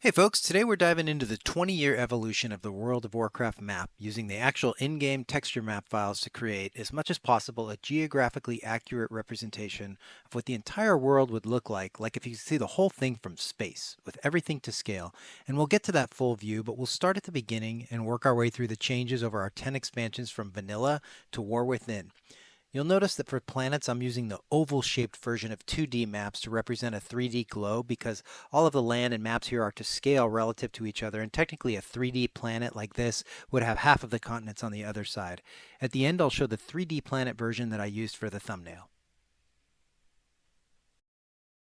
Hey folks, today we're diving into the 20-year evolution of the World of Warcraft map using the actual in-game texture map files to create, as much as possible, a geographically accurate representation of what the entire world would look like if you could see the whole thing from space, with everything to scale. And we'll get to that full view, but we'll start at the beginning and work our way through the changes over our 10 expansions from Vanilla to War Within. You'll notice that for planets, I'm using the oval-shaped version of 2D maps to represent a 3D globe because all of the land and maps here are to scale relative to each other, and technically a 3D planet like this would have half of the continents on the other side. At the end, I'll show the 3D planet version that I used for the thumbnail.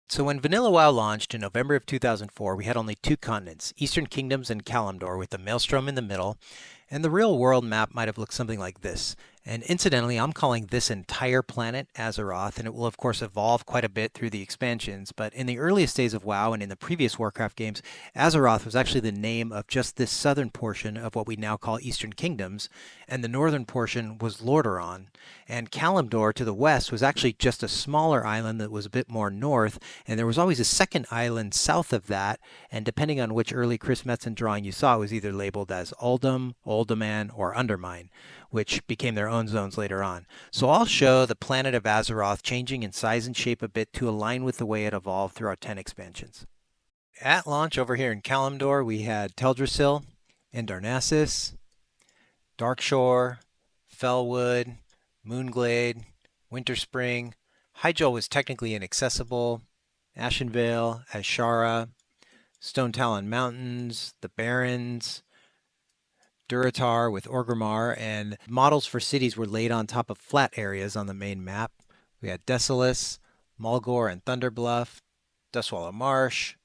So when Vanilla WoW launched in November of 2004, we had only two continents, Eastern Kingdoms and Kalimdor, with the Maelstrom in the middle, and the real world map might have looked something like this. And incidentally, I'm calling this entire planet Azeroth, and it will of course evolve quite a bit through the expansions, but in the earliest days of WoW and in the previous Warcraft games, Azeroth was actually the name of just this southern portion of what we now call Eastern Kingdoms, and the northern portion was Lordaeron. And Kalimdor to the west was actually just a smaller island that was a bit more north, and there was always a second island south of that, and depending on which early Chris Metzen drawing you saw, it was either labeled as Uldum, Uldaman, or Undermine, which became their own zones later on. So I'll show the planet of Azeroth changing in size and shape a bit to align with the way it evolved through our 10 expansions. At launch over here in Kalimdor, we had Teldrassil, Indarnassus, Darkshore, Fellwood, Moonglade, Winterspring. Hyjal was technically inaccessible, Ashenvale, Azshara, Stone Talon Mountains, the Barrens, Durotar with Orgrimmar, and models for cities were laid on top of flat areas on the main map. We had Desolace, Mulgore and Thunderbluff, Duskwallow Marsh,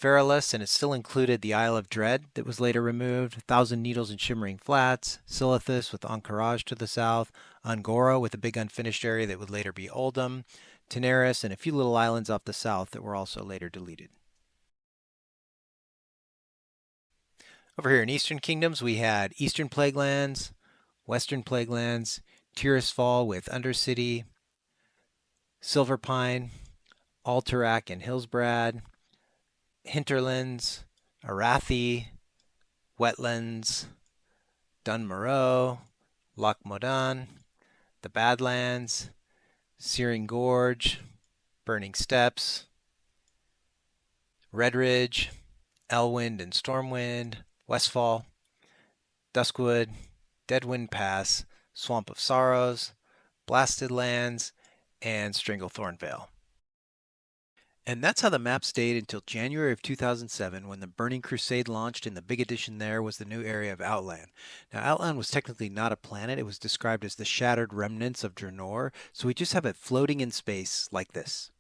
Feralus, and it still included the Isle of Dread that was later removed, Thousand Needles and Shimmering Flats, Silithus with Ahn'Qiraj to the south, Ungora with a big unfinished area that would later be Uldum, Teneris, and a few little islands off the south that were also later deleted. Over here in Eastern Kingdoms, we had Eastern Plaguelands, Western Plaguelands, Tirisfal with Undercity, Silverpine, Alterac and Hillsbrad, Hinterlands, Arathi, Wetlands, Dunmoreau, Loch Modan, the Badlands, Searing Gorge, Burning Steppes, Redridge, Elwind and Stormwind, Westfall, Duskwood, Deadwind Pass, Swamp of Sorrows, Blasted Lands, and Stranglethorn Vale. And that's how the map stayed until January of 2007 when the Burning Crusade launched, and the big addition there was the new area of Outland. Now, Outland was technically not a planet. It was described as the shattered remnants of Draenor, so we just have it floating in space like this.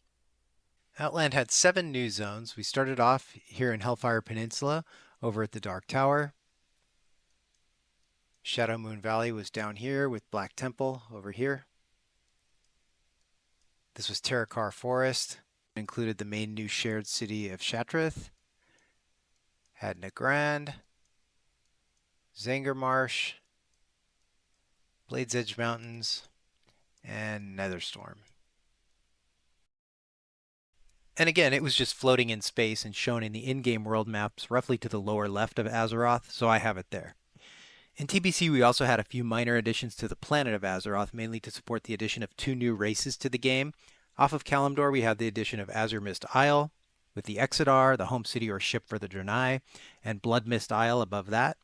Outland had 7 new zones. We started off here in Hellfire Peninsula over at the Dark Tower. Shadow Moon Valley was down here with Black Temple over here. This was Terakar Forest. It included the main new shared city of Shattrath. Had Nagrand, Zangarmarsh, Blades Edge Mountains, and Netherstorm. And again, it was just floating in space and shown in the in-game world maps roughly to the lower left of Azeroth, so I have it there. In TBC, we also had a few minor additions to the planet of Azeroth, mainly to support the addition of 2 new races to the game. Off of Kalimdor, we have the addition of Azure Mist Isle, with the Exodar, the home city or ship for the Draenei, and Blood Mist Isle above that.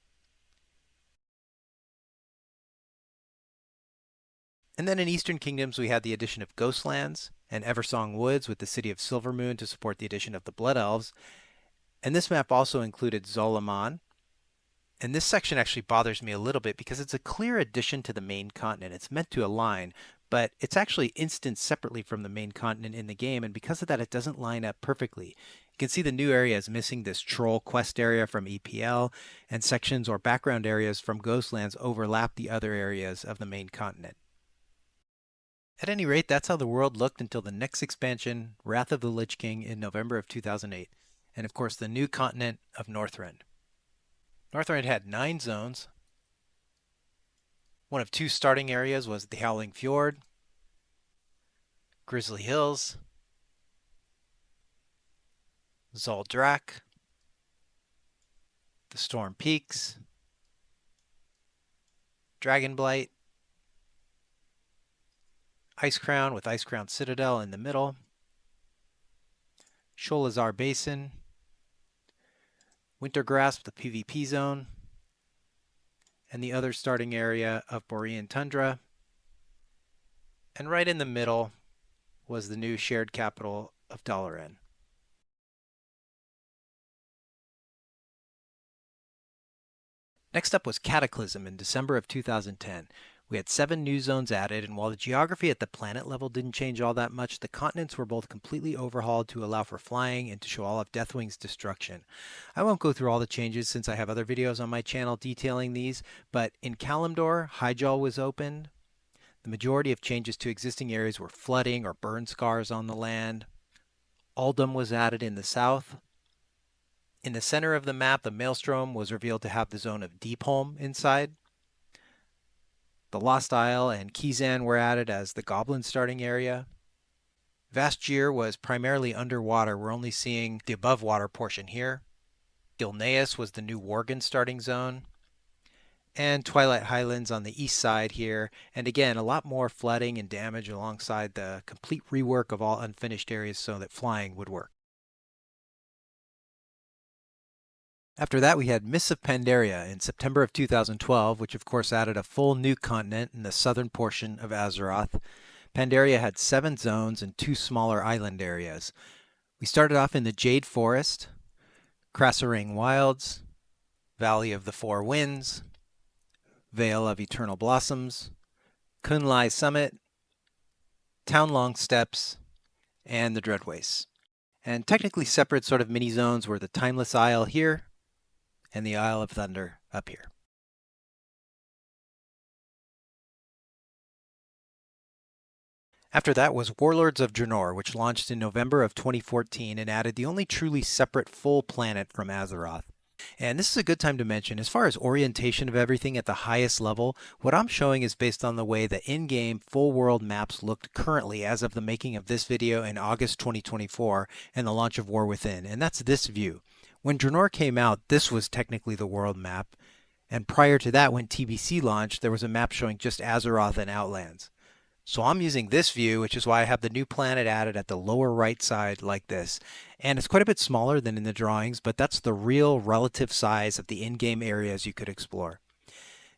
And then in Eastern Kingdoms, we had the addition of Ghostlands and Eversong Woods with the city of Silvermoon to support the addition of the Blood Elves. And this map also included Zolaman. And this section actually bothers me a little bit because it's a clear addition to the main continent. It's meant to align, but it's actually instanced separately from the main continent in the game, and because of that, it doesn't line up perfectly. You can see the new area is missing this troll quest area from EPL, and sections or background areas from Ghostlands overlap the other areas of the main continent. At any rate, that's how the world looked until the next expansion, Wrath of the Lich King, in November of 2008, and of course the new continent of Northrend. Northrend had 9 zones. One of 2 starting areas was the Howling Fjord, Grizzly Hills, Zuldrak, the Storm Peaks, Dragonblight, Ice Crown with Ice Crown Citadel in the middle, Sholazar Basin, Wintergrasp, the PvP zone, and the other starting area of Borean Tundra. And right in the middle was the new shared capital of Dalaran. Next up was Cataclysm in December of 2010. We had 7 new zones added, and while the geography at the planet level didn't change all that much, the continents were both completely overhauled to allow for flying and to show all of Deathwing's destruction. I won't go through all the changes since I have other videos on my channel detailing these, but in Kalimdor, Hyjal was opened. The majority of changes to existing areas were flooding or burn scars on the land. Uldum was added in the south. In the center of the map, the Maelstrom was revealed to have the zone of Deepholm inside. The Lost Isle and Kizan were added as the Goblin starting area. Vastgir was primarily underwater. We're only seeing the above water portion here. Gilneas was the new Worgen starting zone. And Twilight Highlands on the east side here. And again, a lot more flooding and damage alongside the complete rework of all unfinished areas so that flying would work. After that, we had Mists of Pandaria in September of 2012, which of course added a full new continent in the southern portion of Azeroth. Pandaria had 7 zones and 2 smaller island areas. We started off in the Jade Forest, Krasarang Wilds, Valley of the Four Winds, Vale of Eternal Blossoms, Kunlai Summit, Townlong Steppes, and the Dreadwastes. And technically separate sort of mini zones were the Timeless Isle here and the Isle of Thunder up here. After that was Warlords of Draenor, which launched in November of 2014 and added the only truly separate full planet from Azeroth. And this is a good time to mention, as far as orientation of everything at the highest level, what I'm showing is based on the way the in-game full world maps looked currently as of the making of this video in August 2024 and the launch of War Within, and that's this view. When Draenor came out, this was technically the world map, and prior to that, when TBC launched, there was a map showing just Azeroth and Outlands. So I'm using this view, which is why I have the new planet added at the lower right side like this. And it's quite a bit smaller than in the drawings, but that's the real relative size of the in-game areas you could explore.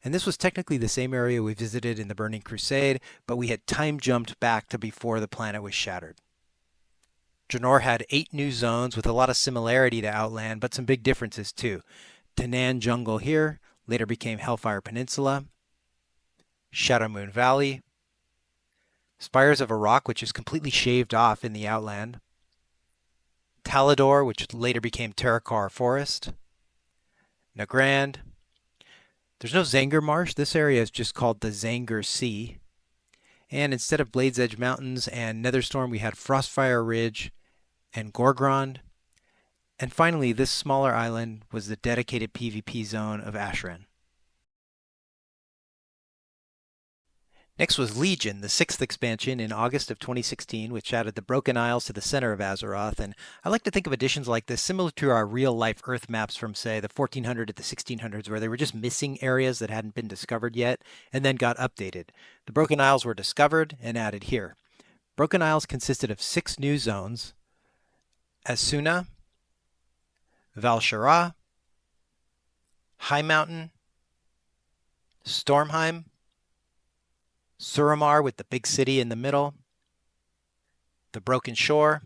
And this was technically the same area we visited in the Burning Crusade, but we had time jumped back to before the planet was shattered. Draenor had 8 new zones with a lot of similarity to Outland, but some big differences too. Tanan Jungle here later became Hellfire Peninsula, Shadowmoon Valley, Spires of Arok, which is completely shaved off in the Outland, Talador, which later became Terakar Forest, Nagrand. There's no Zanger Marsh. This area is just called the Zanger Sea. And instead of Blades Edge Mountains and Netherstorm, we had Frostfire Ridge and Gorgrond. And finally, this smaller island was the dedicated PvP zone of Ashran. Next was Legion, the 6th expansion in August of 2016, which added the Broken Isles to the center of Azeroth. And I like to think of additions like this similar to our real-life Earth maps from, say, the 1400 to the 1600s, where they were just missing areas that hadn't been discovered yet and then got updated. The Broken Isles were discovered and added here. Broken Isles consisted of 6 new zones: Asuna, Val'sharah, High Mountain, Stormheim, Suramar with the big city in the middle, the Broken Shore,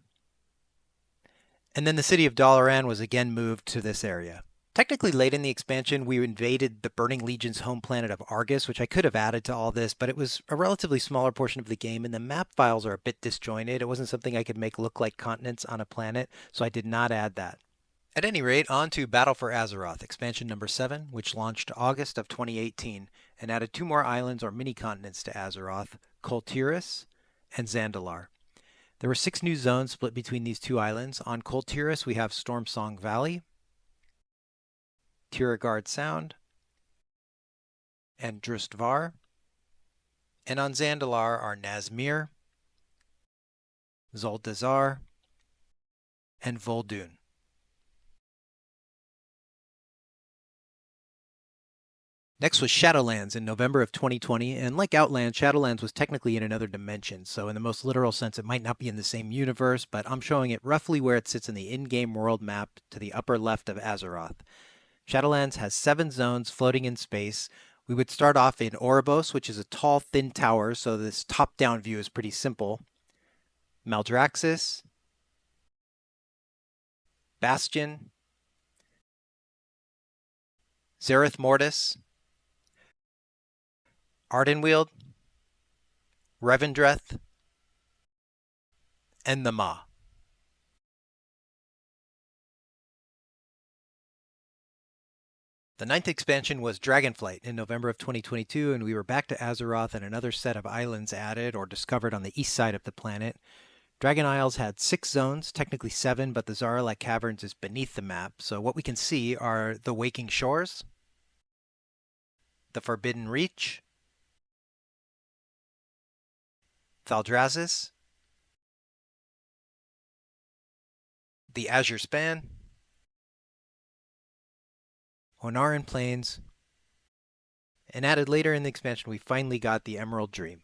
and then the city of Dalaran was again moved to this area. Technically late in the expansion, we invaded the Burning Legion's home planet of Argus, which I could have added to all this, but it was a relatively smaller portion of the game, and the map files are a bit disjointed. It wasn't something I could make look like continents on a planet, so I did not add that. At any rate, on to Battle for Azeroth, expansion number 7, which launched August of 2018 and added 2 more islands or mini-continents to Azeroth, Kul Tiras and Zandalar. There were 6 new zones split between these 2 islands. On Kul Tiras, we have Stormsong Valley, Tiragard Sound, and Drustvar. And on Zandalar are Nazmir, Zuldazar, and Vol'dun. Next was Shadowlands in November of 2020, and like Outland, Shadowlands was technically in another dimension, so in the most literal sense, it might not be in the same universe, but I'm showing it roughly where it sits in the in-game world map to the upper left of Azeroth. Shadowlands has 7 zones floating in space. We would start off in Oribos, which is a tall, thin tower, so this top-down view is pretty simple. Maldraxxus, Bastion, Zereth Mortis, Ardenweald, Revendreth, and the Maw. The ninth expansion was Dragonflight in November of 2022, and we were back to Azeroth and another set of islands added or discovered on the east side of the planet. Dragon Isles had 6 zones, technically 7, but the Zaralek Caverns is beneath the map, so what we can see are the Waking Shores, the Forbidden Reach, Thaldraszus, the Azure Span, Onaran Plains, and added later in the expansion we finally got the Emerald Dream.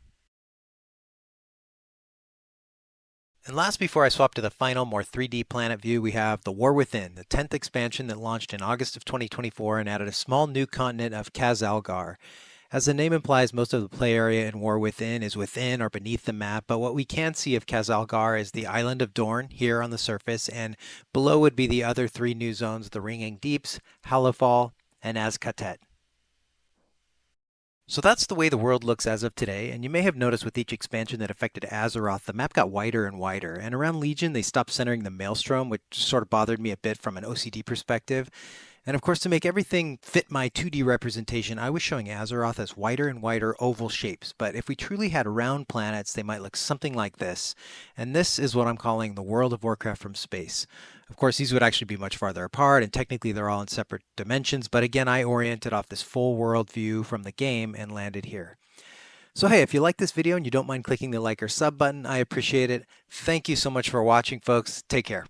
And last before I swap to the final, more 3D planet view, we have The War Within, the 10th expansion that launched in August of 2024 and added a small new continent of Khaz-Algar. As the name implies, most of the play area in War Within is within or beneath the map, but what we can see of Khaz-Algar is the island of Dorne here on the surface, and below would be the other 3 new zones, the Ringing Deeps, Halifal, and Azkatet. So that's the way the world looks as of today, and you may have noticed with each expansion that affected Azeroth, the map got wider and wider, and around Legion they stopped centering the Maelstrom, which sort of bothered me a bit from an OCD perspective. And of course, to make everything fit my 2D representation, I was showing Azeroth as wider and wider oval shapes, but if we truly had round planets, they might look something like this. And this is what I'm calling the World of Warcraft from space. Of course, these would actually be much farther apart, and technically they're all in separate dimensions, but again, I oriented off this full world view from the game and landed here. So hey, if you like this video and you don't mind clicking the like or sub button, I appreciate it. Thank you so much for watching, folks. Take care.